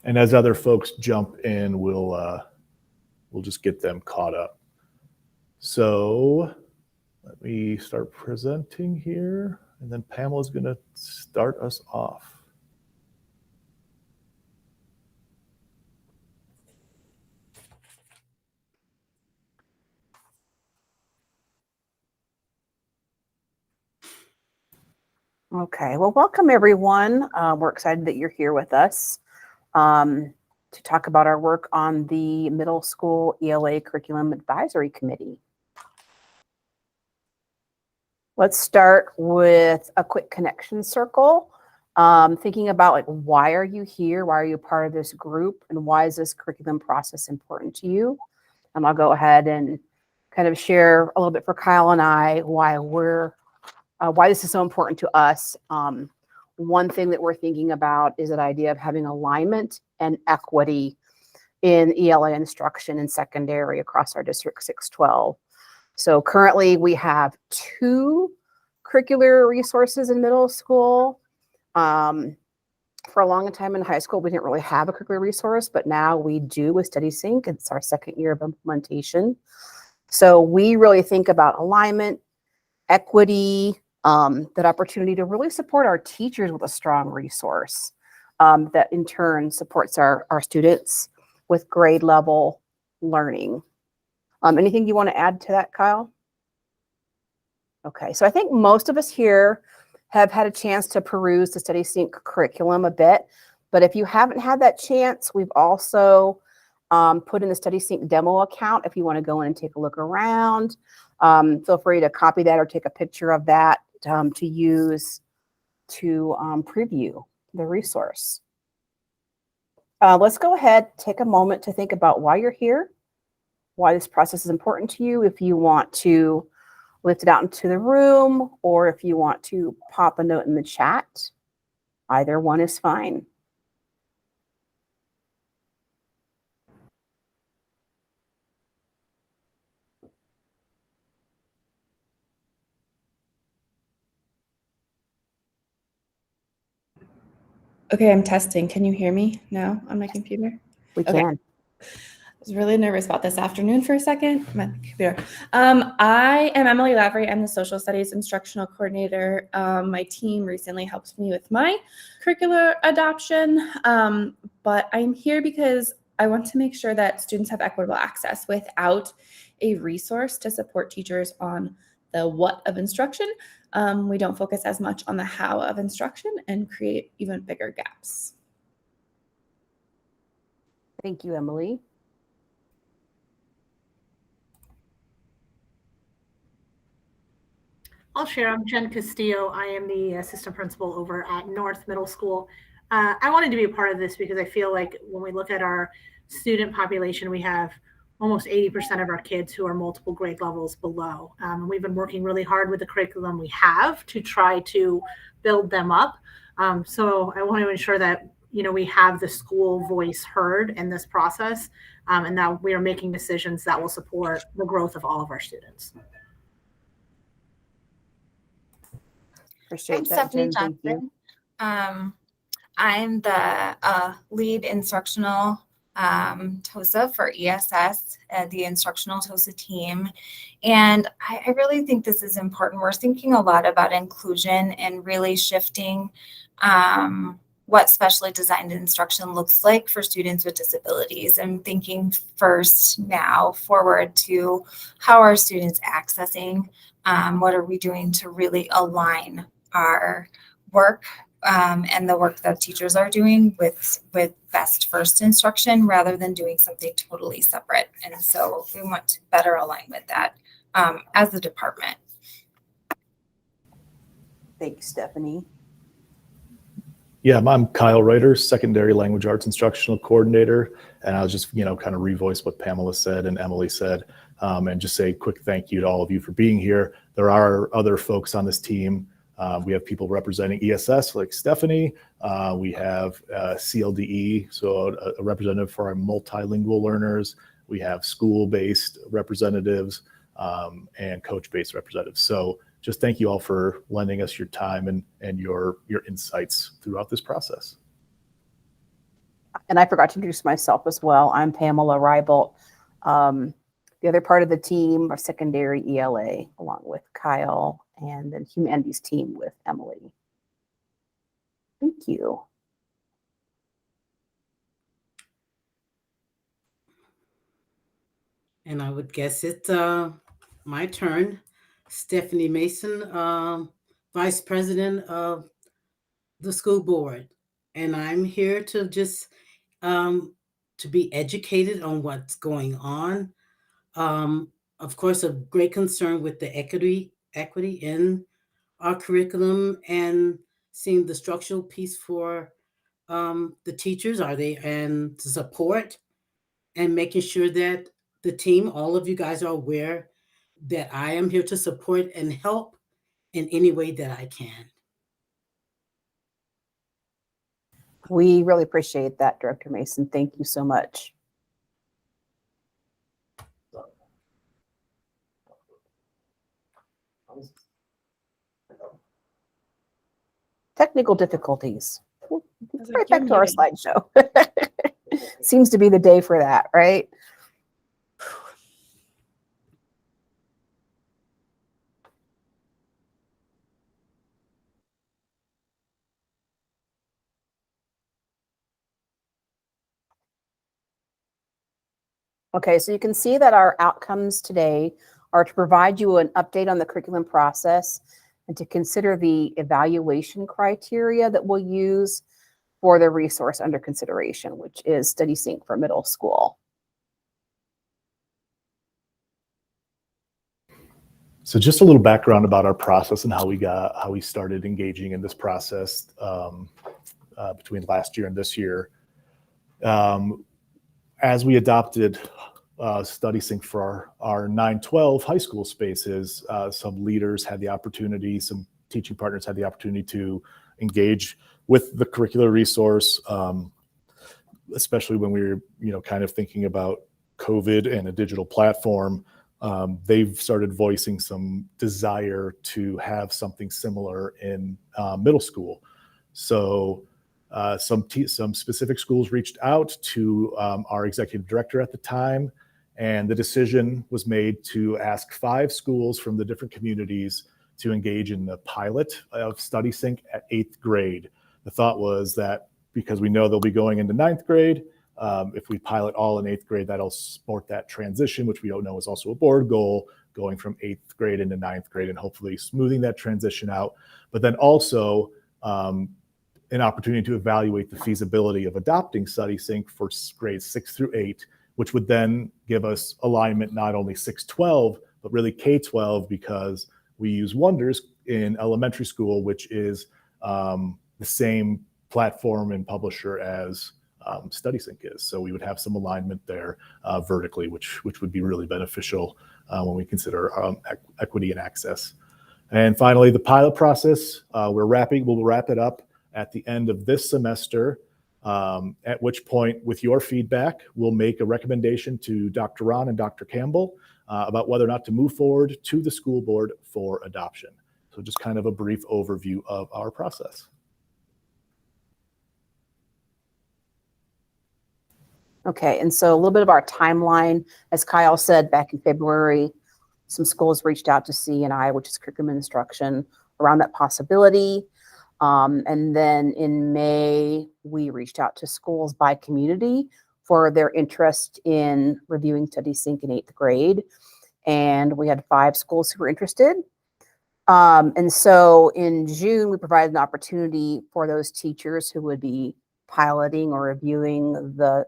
And as other folks jump in, we'll just get them caught up. So let me start presenting here, and then Pamela's going to start us off. Okay, well, welcome everyone. We're excited that you're here with us to talk about our work on the Middle School ELA Curriculum Advisory Committee. Let's start with a quick connection circle. Thinking about like, why are you here? Why are you part of this group? And why is this curriculum process important to you? And I'll go ahead and kind of share a little bit for Kyle and I why this is so important to us. One thing that we're thinking about is that idea of having alignment and equity in ELA instruction in secondary across our District 612. So currently we have 2 curricular resources in middle school. For a long time in high school, we didn't really have a curricular resource, but now we do with StudySync. It's our 2nd year of implementation. So we really think about alignment, equity, that opportunity to really support our teachers with a strong resource that in turn supports our students with grade level learning. Anything you want to add to that, Kyle? Okay, so I think most of us here have had a chance to peruse the StudySync curriculum a bit, but if you haven't had that chance, we've also put in the StudySync demo account if you want to go in and take a look around. Feel free to copy that or take a picture of that to use to preview the resource. Let's go ahead, take a moment to think about why you're here, why this process is important to you, if you want to lift it out into the room, or if you want to pop a note in the chat. Either one is fine. Okay, I'm testing. Can you hear me now on my computer? We can. I was really nervous about this afternoon for a second. My computer. I am Emily Lavery. I'm the Social Studies Instructional Coordinator. My team recently helped me with my curricular adoption, but I'm here because I want to make sure that students have equitable access. Without a resource to support teachers on the what of instruction, we don't focus as much on the how of instruction and create even bigger gaps. Thank you, Emily. I'll share. I'm Jen Castillo. I am the assistant principal over at North Middle School. I wanted to be a part of this because I feel like when we look at our student population, we have almost 80% of our kids who are multiple grade levels below. We've been working really hard with the curriculum we have to try to build them up. So I want to ensure that we have the school voice heard in this process, and that we are making decisions that will support the growth of all of our students. Appreciate I'm that, Stephanie Jen. Thank you. Johnson. I'm the lead instructional TOSA for ESS, the instructional TOSA team. And I really think this is important. We're thinking a lot about inclusion and really shifting what specially designed instruction looks like for students with disabilities, and thinking first now forward to how are students accessing, what are we doing to really align our work and the work that teachers are doing with best first instruction rather than doing something totally separate. And so we want to better align with that as a department. Thanks, Stephanie. Yeah, I'm Kyle Reiter, Secondary Language Arts Instructional Coordinator, and I'll just, kind of revoice what Pamela said and Emily said, and just say a quick thank you to all of you for being here. There are other folks on this team. We have people representing ESS like Stephanie. We have CLDE, so a representative for our multilingual learners. We have school-based representatives and coach-based representatives. So just thank you all for lending us your time and your insights throughout this process. And I forgot to introduce myself as well. I'm Pamela Reibolt. The other part of the team are secondary ELA, along with Kyle, and then humanities team with Emily. Thank you. And I would guess it's my turn. Stephanie Mason, Vice President of the school board. And I'm here to just to be educated on what's going on. Of course, a great concern with the equity in our curriculum and seeing the structural piece for the teachers, and support, and making sure that the team, all of you guys, are aware that I am here to support and help in any way that I can. We really appreciate that, Director Mason. Thank you so much. Technical difficulties. Right back to our slideshow. Seems to be the day for that, right? Okay, so you can see that our outcomes today are to provide you an update on the curriculum process and to consider the evaluation criteria that we'll use for the resource under consideration, which is StudySync for middle school. So just a little background about our process and how we started engaging in this process between last year and this year. As we adopted StudySync for our 9-12 high school spaces, some leaders had the opportunity, some teaching partners had the opportunity to engage with the curricular resource, especially when we were, kind of thinking about COVID and a digital platform. They've started voicing some desire to have something similar in middle school. So some specific schools reached out to our executive director at the time, and the decision was made to ask 5 schools from the different communities to engage in the pilot of StudySync at 8th grade. The thought was that because we know they'll be going into 9th grade, if we pilot all in 8th grade, that'll support that transition, which we don't know is also a board goal, going from 8th grade into 9th grade and hopefully smoothing that transition out. But then also an opportunity to evaluate the feasibility of adopting StudySync for grades 6 through 8, which would then give us alignment not only 6-12, but really K-12, because we use Wonders in elementary school, which is the same platform and publisher as StudySync is. So we would have some alignment there vertically, which would be really beneficial when we consider equity and access. And finally, the pilot process, we'll wrap it up at the end of this semester, at which point, with your feedback, we'll make a recommendation to Dr. Ron and Dr. Campbell about whether or not to move forward to the school board for adoption. So just kind of a brief overview of our process. Okay, and so a little bit of our timeline, as Kyle said, back in February, some schools reached out to C&I, which is curriculum instruction, around that possibility. And then in May, we reached out to schools by community for their interest in reviewing StudySync in 8th grade. And we had 5 schools who were interested. And so in June, we provided an opportunity for those teachers who would be piloting or reviewing the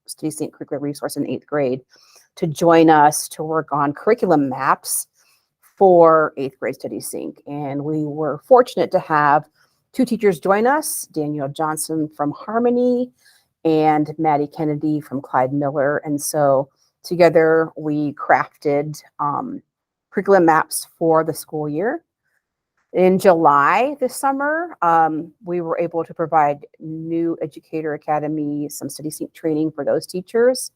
StudySync curricular resource in 8th grade to join us to work on curriculum maps for 8th grade StudySync. And we were fortunate to have 2 teachers join us, Danielle Johnson from Harmony and Maddie Kennedy from Clyde Miller. And so together we crafted curriculum maps for the school year. In July this summer, we were able to provide New Educator Academy some StudySync training for those teachers,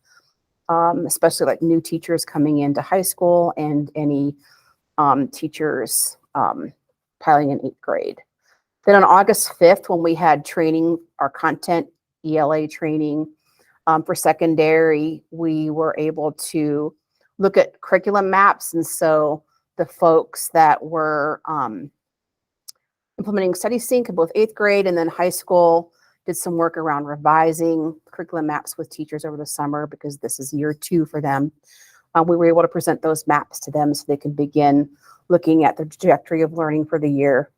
especially like new teachers coming into high school and any teachers piloting in 8th grade. Then on August 5th, when we had training, our content ELA training For secondary, we were able to look at curriculum maps. And so the folks that were implementing Study Sync in both 8th grade and then high school did some work around revising curriculum maps with teachers over the summer, because this is year 2 for them. We were able to present those maps to them so they can begin looking at the trajectory of learning for the year.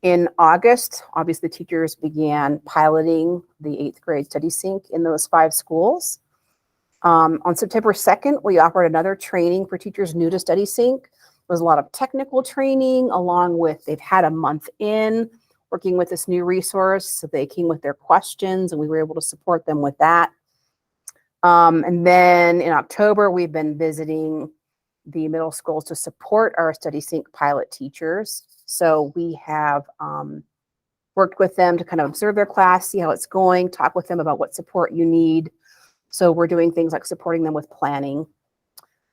In August, obviously, teachers began piloting the 8th grade Study Sync in those 5 schools. On September 2nd, we offered another training for teachers new to Study Sync. There was a lot of technical training, along with they've had a month in working with this new resource. So they came with their questions and we were able to support them with that. And then in October, we've been visiting the middle schools to support our Study Sync pilot teachers. So we have worked with them to kind of observe their class, see how it's going, talk with them about what support you need. So we're doing things like supporting them with planning.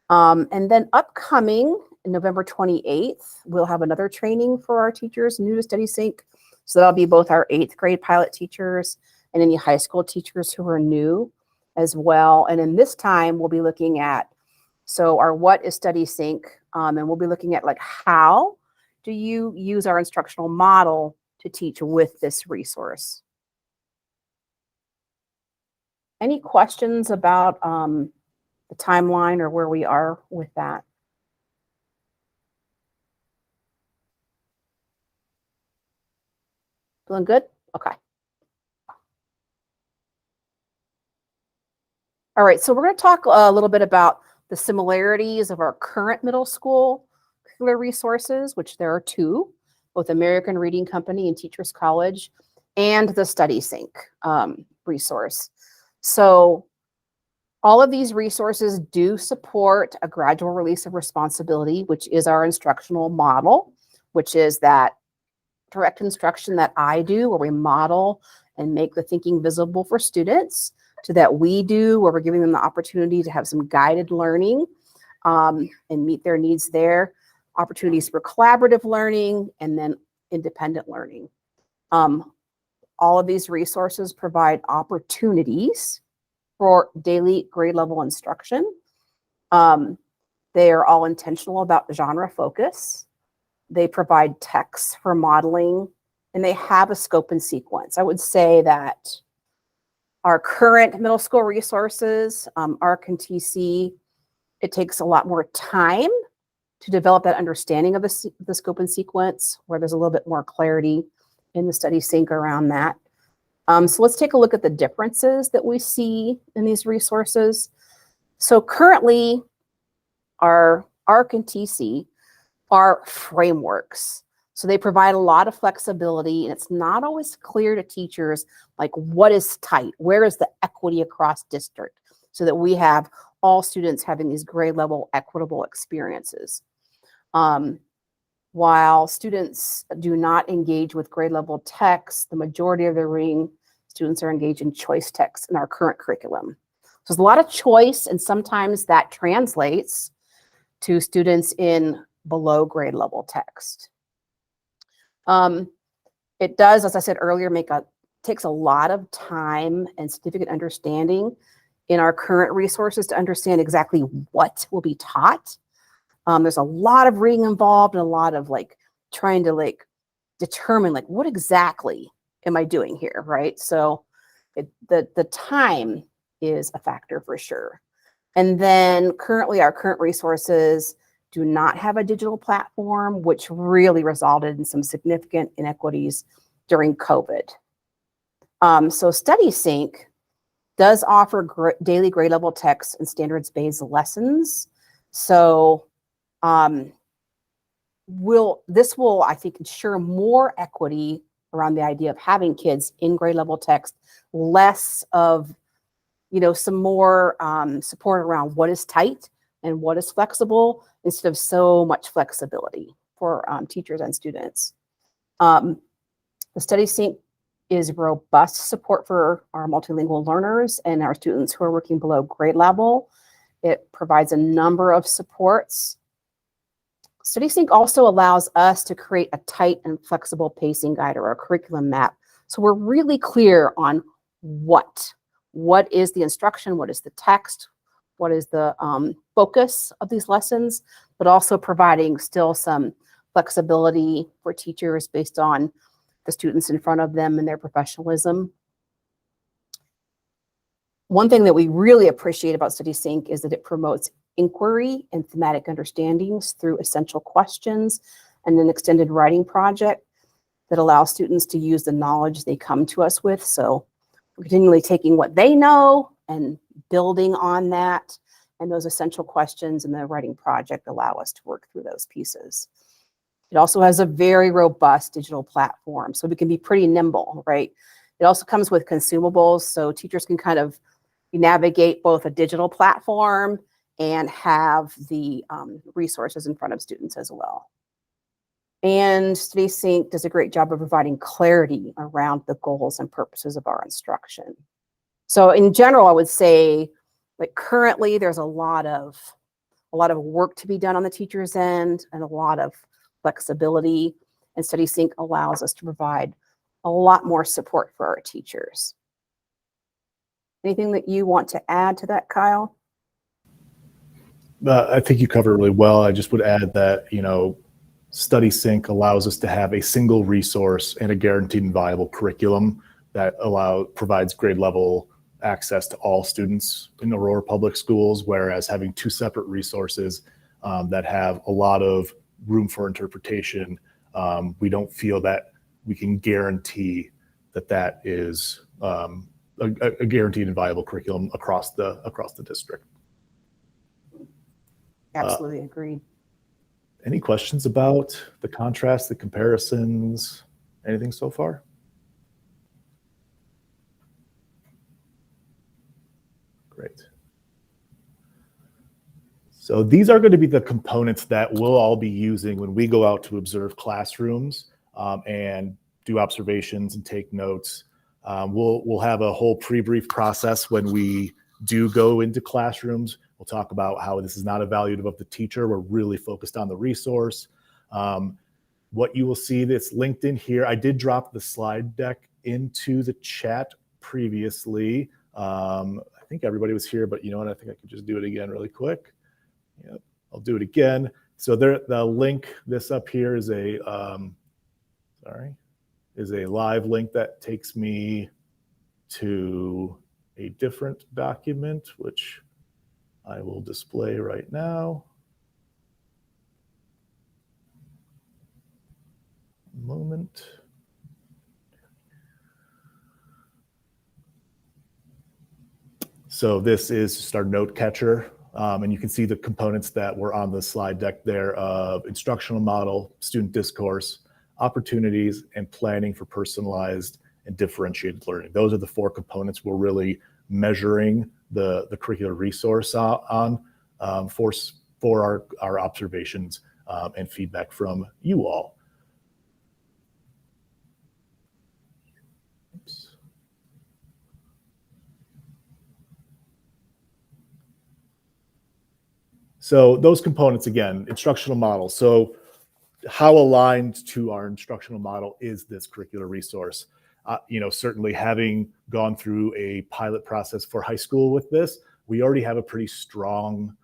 And then upcoming, November 28th, we'll have another training for our teachers new to Study Sync. So that'll be both our 8th grade pilot teachers and any high school teachers who are new as well. And in this time, we'll be looking at, so our what is Study Sync, and we'll be looking at like, how do you use our instructional model to teach with this resource? Any questions about the timeline or where we are with that? Feeling good? Okay. All right, so we're going to talk a little bit about the similarities of our current middle school curricular resources, which there are 2, both American Reading Company and Teachers College, and the Study Sync resource. So all of these resources do support a gradual release of responsibility, which is our instructional model, which is that direct instruction that I do, where we model and make the thinking visible for students, to that we do, where we're giving them the opportunity to have some guided learning and meet their needs there, opportunities for collaborative learning, and then independent learning. All of these resources provide opportunities for daily grade level instruction. They are all intentional about genre focus. They provide texts for modeling, and they have a scope and sequence. I would say that our current middle school resources, ARC and TC, it takes a lot more time to develop that understanding of the scope and sequence, where there's a little bit more clarity in the Study Sync around that. So let's take a look at the differences that we see in these resources. So currently, our ARC and TC are frameworks. So they provide a lot of flexibility, and it's not always clear to teachers, like, what is tight? Where is the equity across district? So that we have all students having these grade level equitable experiences. While students do not engage with grade level text, the majority of their reading students are engaged in choice text in our current curriculum. So there's a lot of choice, and sometimes that translates to students in below grade level text. It does, as I said earlier, takes a lot of time and significant understanding in our current resources to understand exactly what will be taught. There's a lot of reading involved and a lot of trying to determine what exactly am I doing here, right? So the time is a factor for sure. And then currently our current resources do not have a digital platform, which really resulted in some significant inequities during COVID. So Study Sync does offer daily grade level text and standards-based lessons. So this will, I think, ensure more equity around the idea of having kids in grade level text, less of, some more support around what is tight and what is flexible, instead of so much flexibility for teachers and students. The Study Sync is robust support for our multilingual learners and our students who are working below grade level. It provides a number of supports. Study Sync also allows us to create a tight and flexible pacing guide or a curriculum map. So we're really clear on what what is the instruction, what is the text, what is the focus of these lessons, but also providing still some flexibility for teachers based on the students in front of them and their professionalism. One thing that we really appreciate about Study Sync is that it promotes inquiry and thematic understandings through essential questions and an extended writing project that allows students to use the knowledge they come to us with. So we're continually taking what they know and building on that. And those essential questions in the writing project allow us to work through those pieces. It also has a very robust digital platform, so we can be pretty nimble, right? It also comes with consumables, so teachers can kind of navigate both a digital platform and have the resources in front of students as well. And Study Sync does a great job of providing clarity around the goals and purposes of our instruction. So in general, I would say, like currently, there's a lot of work to be done on the teacher's end and a lot of flexibility. And Study Sync allows us to provide a lot more support for our teachers. Anything that you want to add to that, Kyle? I think you covered it really well. I just would add that, Study Sync allows us to have a single resource and a guaranteed and viable curriculum that provides grade level access to all students in Aurora Public Schools, whereas having two separate resources that have a lot of room for interpretation, we don't feel that we can guarantee that is a guaranteed and viable curriculum across the district. Absolutely agreed. Any questions about the contrast, the comparisons, anything so far? Great. So these are going to be the components that we'll all be using when we go out to observe classrooms and do observations and take notes. We'll have a whole pre-brief process when we do go into classrooms. We'll talk about how this is not evaluative of the teacher. We're really focused on the resource. What you will see that's linked in here, I did drop the slide deck into the chat previously. I think everybody was here, but you know what? I think I could just do it again really quick. Yep, I'll do it again. So the link, this up here is a live link that takes me to a different document, which I will display right now. Moment. So this is just our note catcher. And you can see the components that were on the slide deck there of instructional model, student discourse, opportunities, and planning for personalized and differentiated learning. Those are the four components we're really measuring the curricular resource on for our observations and feedback from you all. Oops. So those components, again, instructional model. So how aligned to our instructional model is this curricular resource? Certainly having gone through a pilot process for high school with this, we already have a pretty strong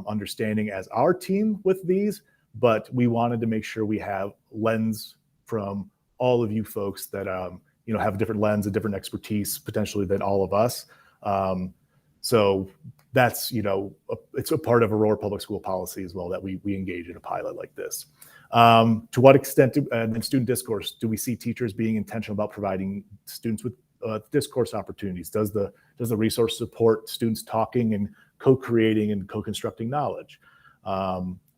understanding as our team with these, but we wanted to make sure we have lens from all of you folks that have a different lens, a different expertise potentially than all of us. So that's, it's a part of Aurora Public School policy as well that we engage in a pilot like this. To what extent in student discourse do we see teachers being intentional about providing students with discourse opportunities? Does the resource support students talking and co-creating and co-constructing knowledge?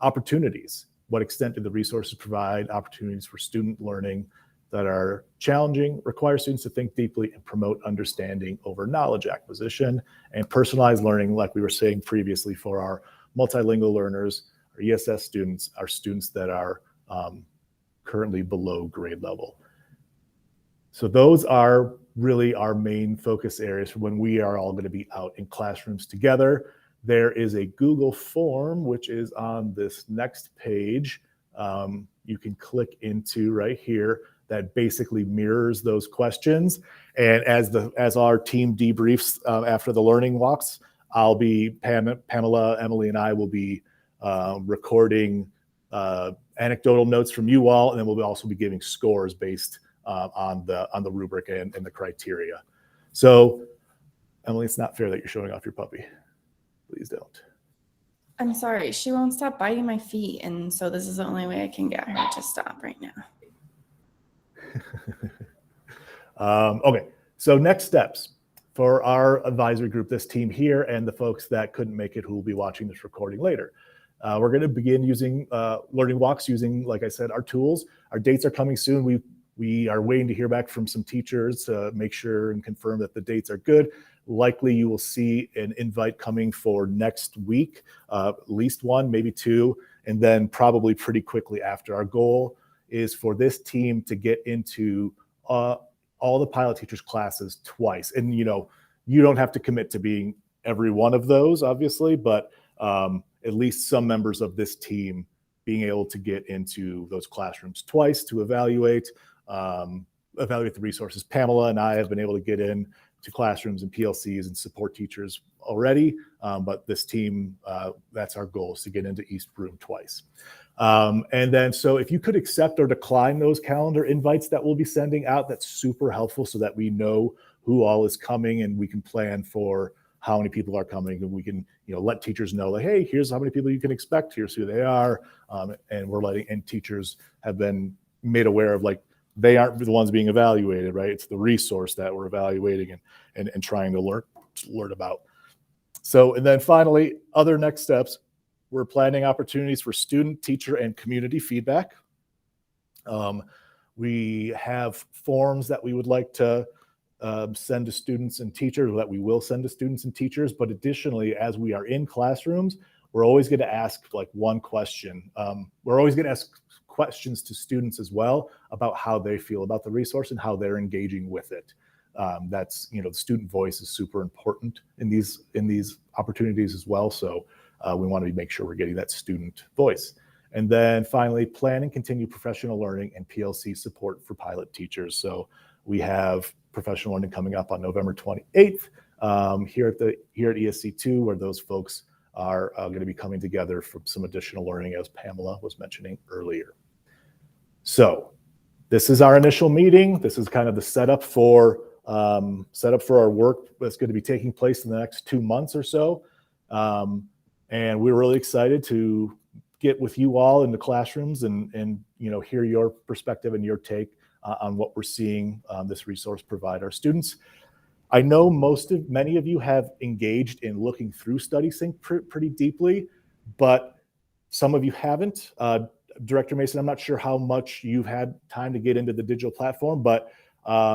Opportunities. What extent do the resources provide opportunities for student learning that are challenging, require students to think deeply, and promote understanding over knowledge acquisition? And personalized learning, like we were saying previously, for our multilingual learners, our ESS students, are students that are currently below grade level. So those are really our main focus areas for when we are all going to be out in classrooms together. There is a Google form, which is on this next page. You can click into right here that basically mirrors those questions. And as our team debriefs after the learning walks, I'll be Pamela, Emily, and I will be recording anecdotal notes from you all, and then we'll also be giving scores based on the rubric and the criteria. So, Emily, it's not fair that you're showing off your puppy. Please don't. I'm sorry, she won't stop biting my feet, and so this is the only way I can get her to stop right now. Okay, so next steps for our advisory group, this team here, and the folks that couldn't make it who will be watching this recording later. We're going to begin using learning walks using, like I said, our tools. Our dates are coming soon. We are waiting to hear back from some teachers to make sure and confirm that the dates are good. Likely you will see an invite coming for next week, at least one, maybe two, and then probably pretty quickly after. Our goal is for this team to get into all the pilot teachers classes twice. And you don't have to commit to being every one of those, obviously, but at least some members of this team being able to get into those classrooms twice to evaluate the resources. Pamela and I have been able to get in to classrooms and PLCs and support teachers already, but this team, that's our goal, is to get into East Room twice. And then, so if you could accept or decline those calendar invites that we'll be sending out, that's super helpful so that we know who all is coming and we can plan for how many people are coming, and we can, let teachers know, like, hey, here's how many people you can expect, here's who they are. And teachers have been made aware of, like, they aren't the ones being evaluated, right? It's the resource that we're evaluating and trying to learn about. So, and then finally, other next steps, we're planning opportunities for student, teacher, and community feedback. We have forms that we would like to send to students and teachers, or that we will send to students and teachers. But additionally, as we are in classrooms, we're always going to ask like one question. We're always going to ask questions to students as well about how they feel about the resource and how they're engaging with it. That's, the student voice is super important in these opportunities as well. So we want to make sure we're getting that student voice. And then finally, plan and continue professional learning and PLC support for pilot teachers. So we have professional learning coming up on November 28th here at ESC2, where those folks are going to be coming together for some additional learning, as Pamela was mentioning earlier. So this is our initial meeting. This is kind of the setup for our work that's going to be taking place in the next 2 months or so. And we're really excited to get with you all in the classrooms and hear your perspective and your take on what we're seeing this resource provide our students. I know many of you have engaged in looking through StudySync pretty deeply, but some of you haven't. Director Mason, I'm not sure how much you've had time to get into the digital platform, but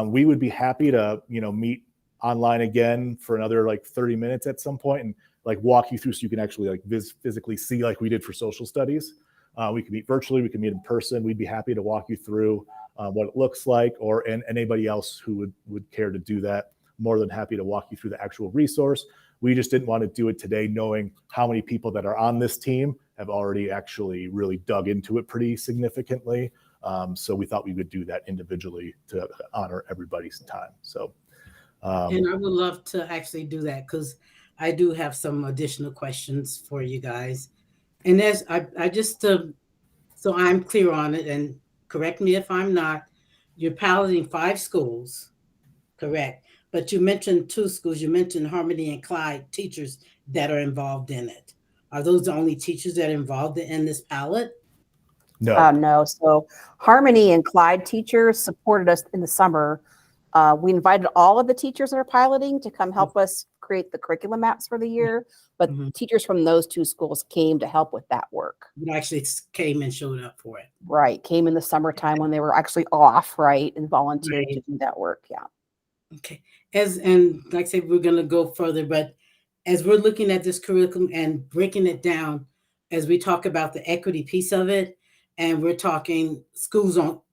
we would be happy to meet online again for another 30 minutes at some point and walk you through so you can actually physically see, like we did for social studies. We can meet virtually, we can meet in person. We'd be happy to walk you through what it looks like, and anybody else who would care to do that. More than happy to walk you through the actual resource. We just didn't want to do it today, knowing how many people that are on this team have already actually really dug into it pretty significantly. So we thought we would do that individually to honor everybody's time. So, and I would love to actually do that, because I do have some additional questions for you guys. And as I just, so I'm clear on it, and correct me if I'm not, you're piloting 5 schools, correct? But you mentioned 2 schools. You mentioned Harmony and Clyde teachers that are involved in it. Are those the only teachers that are involved in this pilot? no. No. So Harmony and Clyde teachers supported us in the summer. We invited all of the teachers that are piloting to come help us create the curriculum maps for the year. But teachers from those 2 schools came to help with that work. You actually came and showed up for it. Right. Came in the summertime when they were actually off, right, and volunteered to do that work. Yeah. Okay. And like I said, we're going to go further, but as we're looking at this curriculum and breaking it down, as we talk about the equity piece of it, and we're talking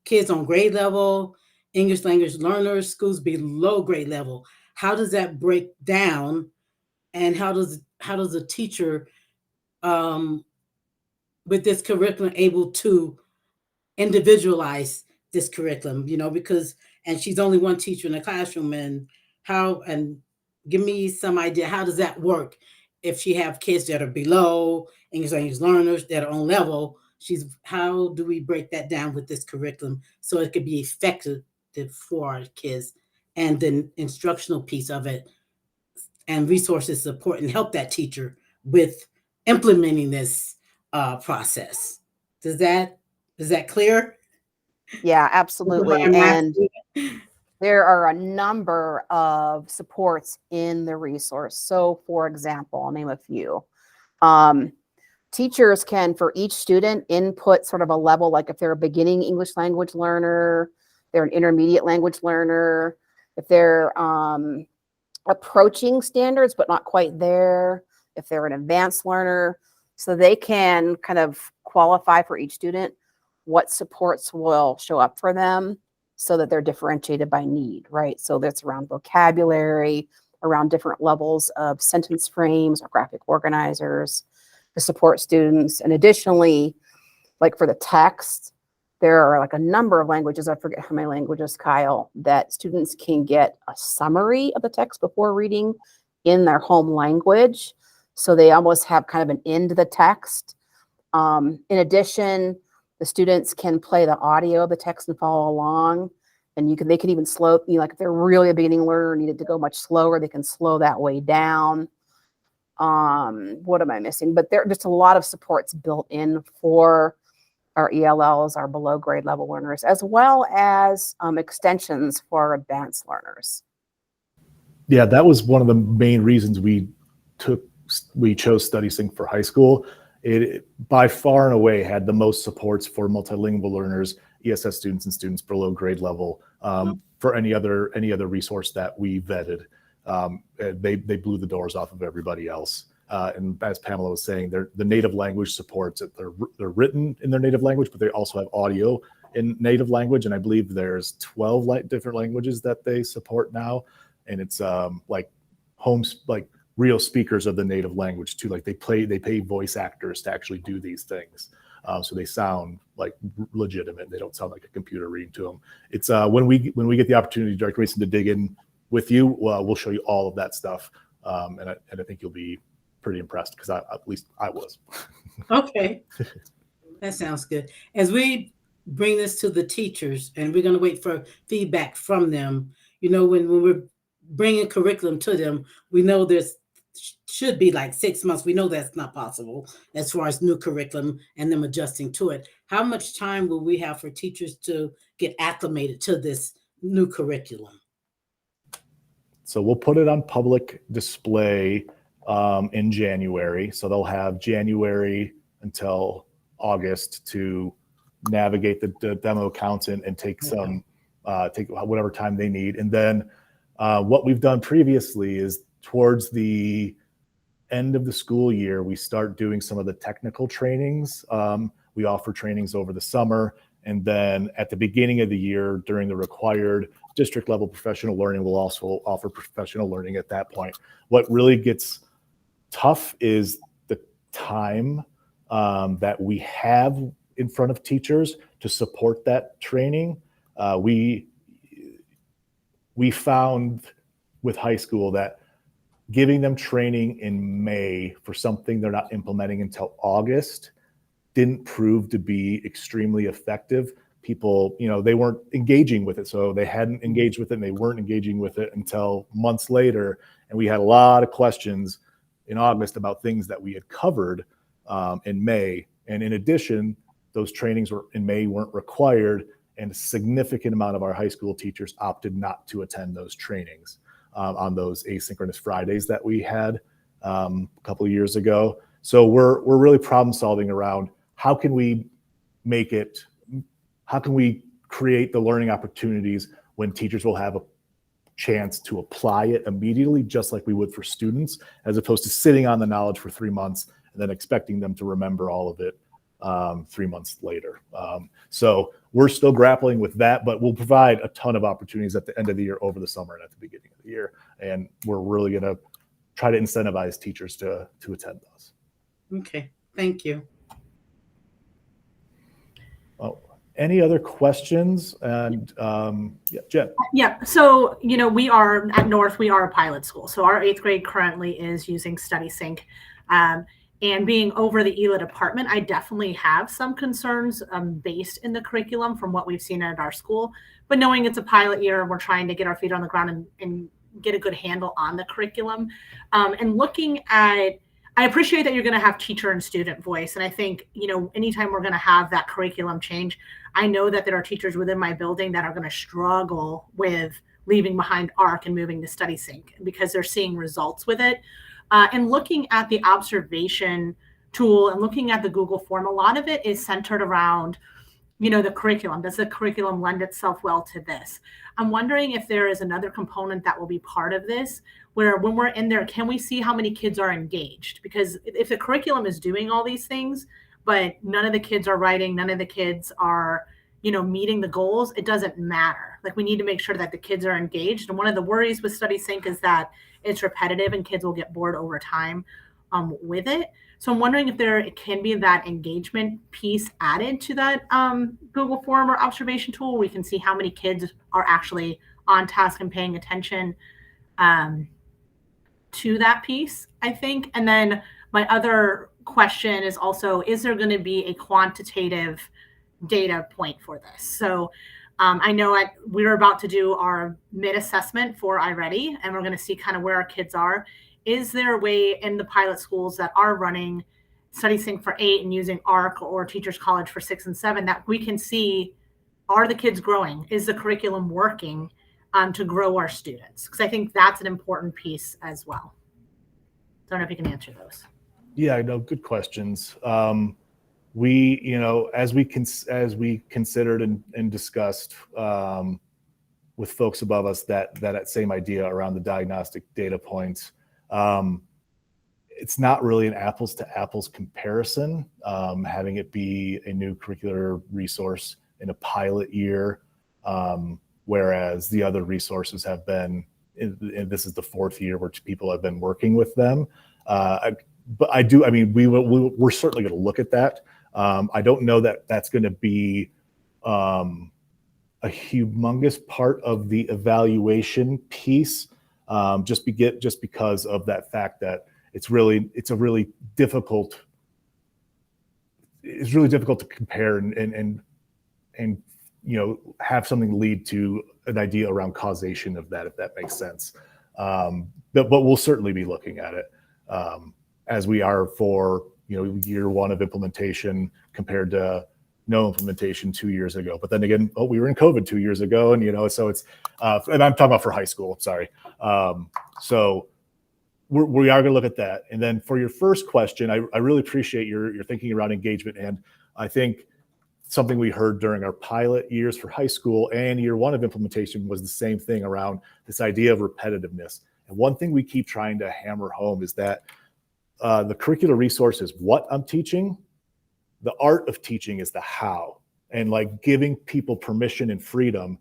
kids on grade level, English language learners, schools below grade level, how does that break down? And how does a teacher with this curriculum able to individualize this curriculum, because, and she's only one teacher in the classroom, and give me some idea, how does that work? If she have kids that are below English language learners that are on level, how do we break that down with this curriculum so it could be effective for our kids, and the instructional piece of it and resources support and help that teacher with implementing this process. Is that clear? Yeah, absolutely. And there are a number of supports in the resource. So for example, I'll name a few. Teachers can, for each student, input sort of a level, like if they're a beginning English language learner, they're an intermediate language learner, if they're approaching standards but not quite there, if they're an advanced learner. So they can kind of qualify for each student what supports will show up for them so that they're differentiated by need, right? So that's around vocabulary, around different levels of sentence frames or graphic organizers to support students. And additionally, like for the text, there are like a number of languages, I forget how many languages, Kyle, that students can get a summary of the text before reading in their home language. So they almost have kind of an end to the text. In addition, the students can play the audio of the text and follow along. And they can even slow, like if they're really a beginning learner, needed to go much slower, they can slow that way down. What am I missing? But there are just a lot of supports built in for our ELLs, our below grade level learners, as well as extensions for advanced learners. Yeah, that was one of the main reasons we chose StudySync for high school. It by far and away had the most supports for multilingual learners, ESS students, and students below grade level for any other resource that we vetted. They blew the doors off of everybody else. And as Pamela was saying, the native language supports it. They're written in their native language, but they also have audio in native language. And I believe there's 12 different languages that they support now. And it's like real speakers of the native language too. Like they pay voice actors to actually do these things. So they sound like legitimate. They don't sound like a computer reading to them. It's when we get the opportunity, Director Mason, to dig in with you, we'll show you all of that stuff. And I think you'll be pretty impressed, because at least I was. Okay. That sounds good. As we bring this to the teachers, and we're going to wait for feedback from them, when we're bringing curriculum to them, we know there's should be like 6 months. We know that's not possible as far as new curriculum and them adjusting to it. How much time will we have for teachers to get acclimated to this new curriculum? So we'll put it on public display in January. So they'll have January until August to navigate the demo accounts and take take whatever time they need. And then what we've done previously is towards the end of the school year, we start doing some of the technical trainings. We offer trainings over the summer. And then at the beginning of the year, during the required district level professional learning, we'll also offer professional learning at that point. What really gets tough is the time that we have in front of teachers to support that training. We found with high school that giving them training in May for something they're not implementing until August didn't prove to be extremely effective. People, they weren't engaging with it. So they hadn't engaged with it and they weren't engaging with it until months later. And we had a lot of questions in August about things that we had covered in May. And in addition, those trainings in May weren't required, and a significant amount of our high school teachers opted not to attend those trainings on those asynchronous Fridays that we had a couple of years ago. So we're really problem solving around how can we create the learning opportunities when teachers will have a chance to apply it immediately, just like we would for students, as opposed to sitting on the knowledge for 3 months and then expecting them to remember all of it 3 months later. So we're still grappling with that, but we'll provide a ton of opportunities at the end of the year, over the summer, and at the beginning of the year. And we're really going to try to incentivize teachers to attend those. Okay, thank you. Oh, Any other questions? And yeah, Jen. Yeah, so, we are at North, we are a pilot school. So our 8th grade currently is using StudySync. And being over the ELA department, I definitely have some concerns based in the curriculum from what we've seen at our school. But knowing it's a pilot year, we're trying to get our feet on the ground and get a good handle on the curriculum. And looking at, I appreciate that you're going to have teacher and student voice. And I think, anytime we're going to have that curriculum change, I know that there are teachers within my building that are going to struggle with leaving behind ARC and moving to StudySync because they're seeing results with it. And looking at the observation tool and looking at the Google form, a lot of it is centered around, the curriculum. Does the curriculum lend itself well to this? I'm wondering if there is another component that will be part of this, where when we're in there, can we see how many kids are engaged? Because if the curriculum is doing all these things, but none of the kids are writing, none of the kids are, meeting the goals, it doesn't matter. Like, we need to make sure that the kids are engaged. And one of the worries with StudySync is that it's repetitive and kids will get bored over time with it. So I'm wondering if there can be that engagement piece added to that Google form or observation tool, where we can see how many kids are actually on task and paying attention to that piece, I think. And then my other question is also, is there going to be a quantitative data point for this? So I know we're about to do our mid-assessment for iReady, and we're going to see kind of where our kids are. Is there a way in the pilot schools that are running StudySync for 8 and using ARC or Teachers College for 6 and 7 that we can see, are the kids growing? Is the curriculum working to grow our students? Because I think that's an important piece as well. I don't know if you can answer those. Yeah, no, good questions. We, as we considered and discussed with folks above us that same idea around the diagnostic data points, it's not really an apples to apples comparison, having it be a new curricular resource in a pilot year, whereas the other resources have been, and this is the 4th year where people have been working with them. But we're certainly going to look at that. I don't know that that's going to be a humongous part of the evaluation piece, just because of that fact that it's really difficult to compare and have something lead to an idea around causation of that, if that makes sense. But we'll certainly be looking at it as we are for year 1 of implementation compared to no implementation 2 years ago. But then again, we were in COVID 2 years ago, and so it's and I'm talking about for high school. Sorry. So we are going to look at that. And then for your first question, I really appreciate your thinking around engagement. And I think something we heard during our pilot years for high school and year 1 of implementation was the same thing around this idea of repetitiveness. And one thing we keep trying to hammer home is that the curricular resource is what I'm teaching. The art of teaching is the how, and like giving people permission and freedom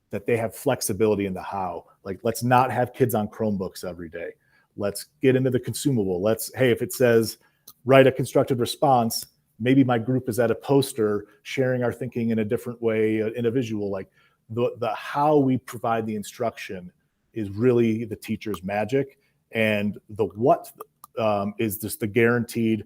that they have flexibility in the how. Like, let's not have kids on Chromebooks every day. Let's get into the consumable. Hey, if it says write a constructed response, maybe my group is at a poster sharing our thinking in a different way, in a visual. Like the how we provide the instruction is really the teacher's magic, and the what is just the guaranteed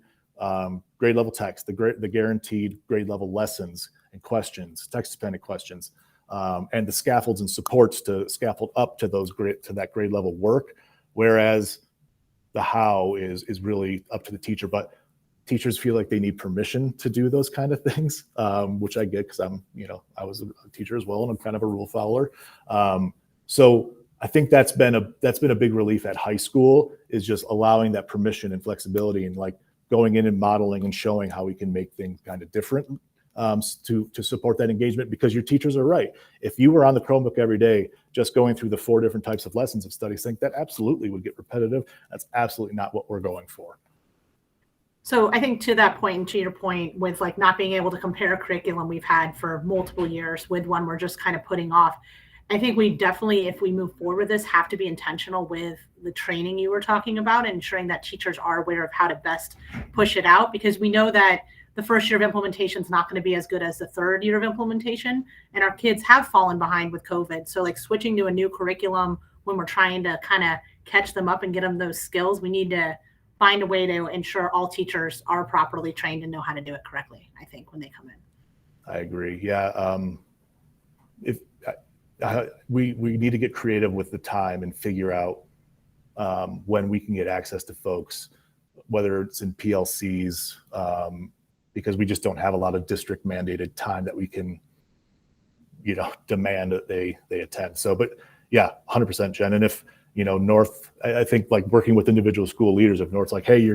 grade level text, the guaranteed grade level lessons and questions, text dependent questions, and the scaffolds and supports to scaffold up to that grade level work. Whereas the how is really up to the teacher, but teachers feel like they need permission to do those kind of things, which I get because I was a teacher as well, and I'm kind of a rule follower. So I think that's been a big relief at high school, is just allowing that permission and flexibility, and like going in and modeling and showing how we can make things kind of different to support that engagement. Because your teachers are right. If you were on the Chromebook every day, just going through the 4 different types of lessons of StudySync, that absolutely would get repetitive. That's absolutely not what we're going for. So I think to that point, and to your point with like not being able to compare a curriculum we've had for multiple years with one we're just kind of putting off, I think we definitely, if we move forward with this, have to be intentional with the training you were talking about, and ensuring that teachers are aware of how to best push it out, because we know that the first year of implementation is not going to be as good as the third year of implementation. And our kids have fallen behind with COVID. So like switching to a new curriculum when we're trying to kind of catch them up and get them those skills, we need to find a way to ensure all teachers are properly trained and know how to do it correctly, I think, when they come in. I agree. Yeah. We need to get creative with the time and figure out when we can get access to folks, whether it's in PLCs, because we just don't have a lot of district mandated time that we can, demand that they attend. So, but yeah, 100% Jen. And if, North, I think like working with individual school leaders, if North's like, hey,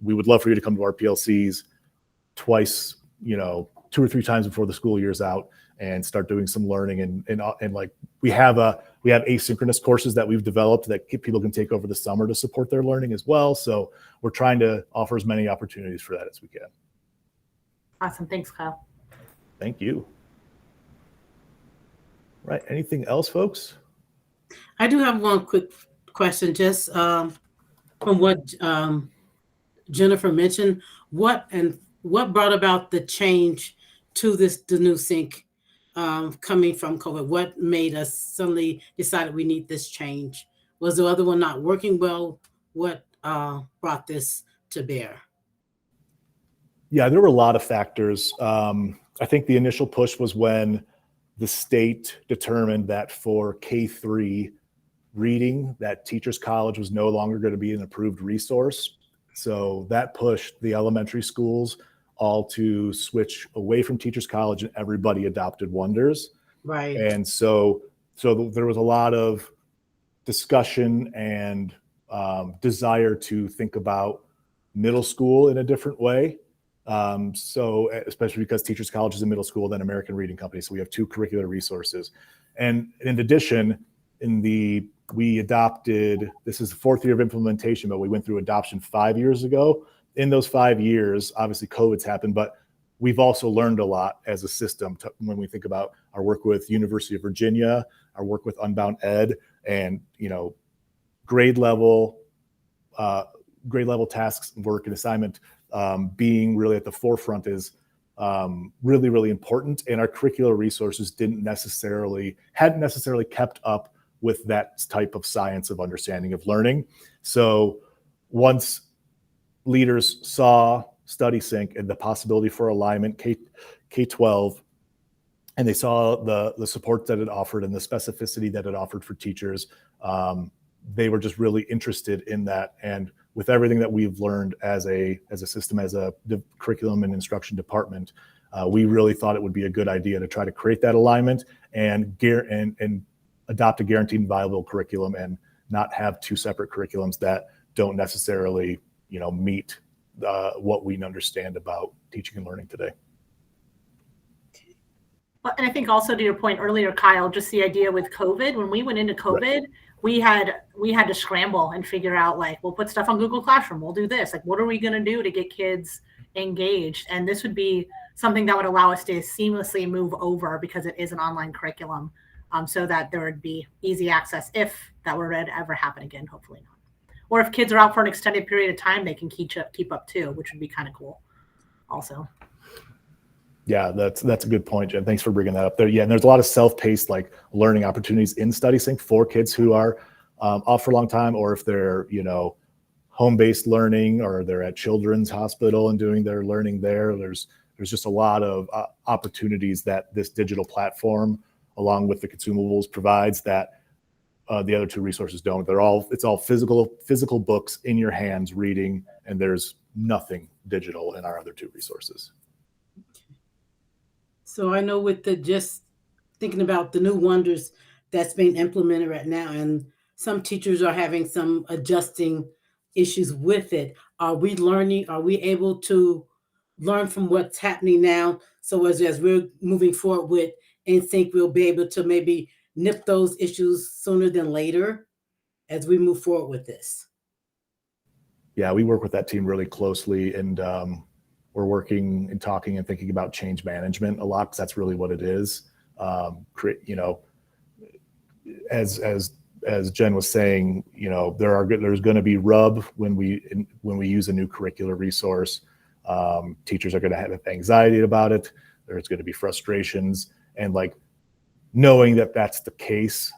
we would love for you to come to our PLCs twice, 2 or 3 times before the school year's out and start doing some learning. And like we have asynchronous courses that we've developed that people can take over the summer to support their learning as well. So we're trying to offer as many opportunities for that as we can. Awesome. Thanks, Kyle. Thank you. Right. Anything else, folks? I do have one quick question, just from what Jennifer mentioned. What brought about the change to the new sync coming from COVID? What made us suddenly decide we need this change? Was the other one not working well? What brought this to bear? Yeah, there were a lot of factors. I think the initial push was when the state determined that for K-3 reading, that Teachers College was no longer going to be an approved resource. So that pushed the elementary schools all to switch away from Teachers College, and everybody adopted Wonders. Right. And so there was a lot of discussion and desire to think about middle school in a different way. So especially because Teachers College is a middle school, then American Reading Company. So we have 2 curricular resources. And in addition, we adopted, this is the 4th year of implementation, but we went through adoption 5 years ago. In those 5 years, obviously COVID's happened, but we've also learned a lot as a system when we think about our work with University of Virginia, our work with Unbound Ed, and grade level tasks, work, and assignment being really at the forefront is really, really important. And our curricular resources hadn't necessarily kept up with that type of science of understanding of learning. So once leaders saw StudySync and the possibility for alignment K-12, and they saw the support that it offered and the specificity that it offered for teachers, they were just really interested in that. And with everything that we've learned as a system, as a curriculum and instruction department, we really thought it would be a good idea to try to create that alignment and adopt a guaranteed and viable curriculum, and not have 2 separate curriculums that don't necessarily, meet what we understand about teaching and learning today. Well, and I think also to your point earlier, Kyle, just the idea with COVID, when we went into COVID, right, we had to scramble and figure out, like, we'll put stuff on Google Classroom, we'll do this, like, what are we going to do to get kids engaged? And this would be something that would allow us to seamlessly move over, because it is an online curriculum, so that there would be easy access if that were to ever happen again, hopefully not. Or if kids are out for an extended period of time, they can keep up too, which would be kind of cool also. Yeah, that's a good point, Jen. Thanks for bringing that up there. Yeah, and there's a lot of self-paced like learning opportunities in StudySync for kids who are off for a long time, or if they're home-based learning, or they're at Children's Hospital and doing their learning there. There's just a lot of opportunities that this digital platform, along with the consumables, provides that the other 2 resources don't. It's all physical books in your hands reading, and there's nothing digital in our other 2 resources. So I know with just thinking about the new Wonders that's being implemented right now, and some teachers are having some adjusting issues with it. Are we able to learn from what's happening now? So as we're moving forward with InSync, we'll be able to maybe nip those issues sooner than later as we move forward with this. Yeah, we work with that team really closely, and we're working and talking and thinking about change management a lot, because that's really what it is. As Jen was saying, there's going to be rub when we use a new curricular resource. Teachers are going to have anxiety about it. There's going to be frustrations, and like knowing that that's the case,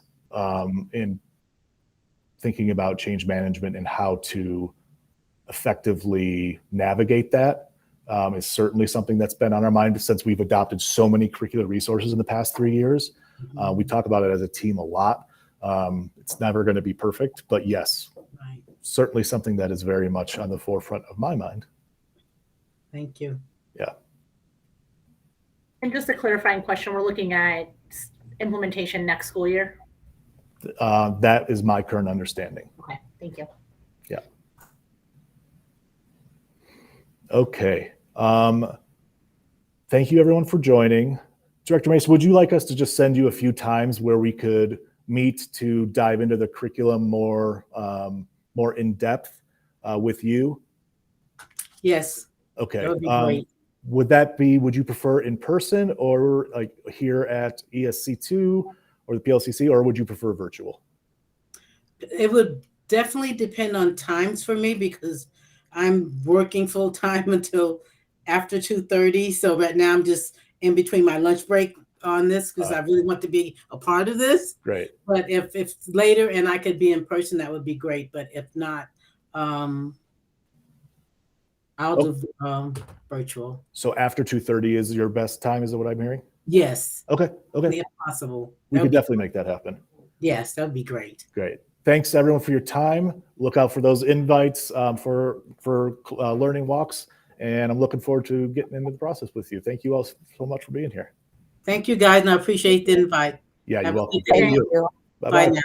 in thinking about change management and how to effectively navigate that is certainly something that's been on our mind since we've adopted so many curricular resources in the past 3 years. We talk about it as a team a lot. It's never going to be perfect, but yes, Right. certainly something that is very much on the forefront of my mind. Thank you. And just a clarifying question, we're looking at implementation next school year. That is my current understanding. Okay, thank you. Okay. Thank you everyone for joining. Director Mason, would you like us to just send you a few times where we could meet to dive into the curriculum more in depth with you? Yes, Okay. that would be great. Would you prefer in person or like here at ESC2 or the PLCC, or would you prefer virtual? It would definitely depend on times for me because I'm working full time until after 2:30. So right now I'm just in between my lunch break on this because I really want to be a part of this. Great. But if later and I could be in person, that would be great. But if not, I'll do virtual. So after 2:30 is your best time, is that what I'm hearing? Yes, Okay. if possible. We That could would be- definitely make that happen. Yes, that would be great. Great. Thanks everyone for your time. Look out for those invites for learning walks, and I'm looking forward to getting into the process with you. Thank you all so much for being here. Thank you, guys, and I appreciate the invite. Yeah, you're Have a welcome. good day. Thank you. Bye-bye. Bye now.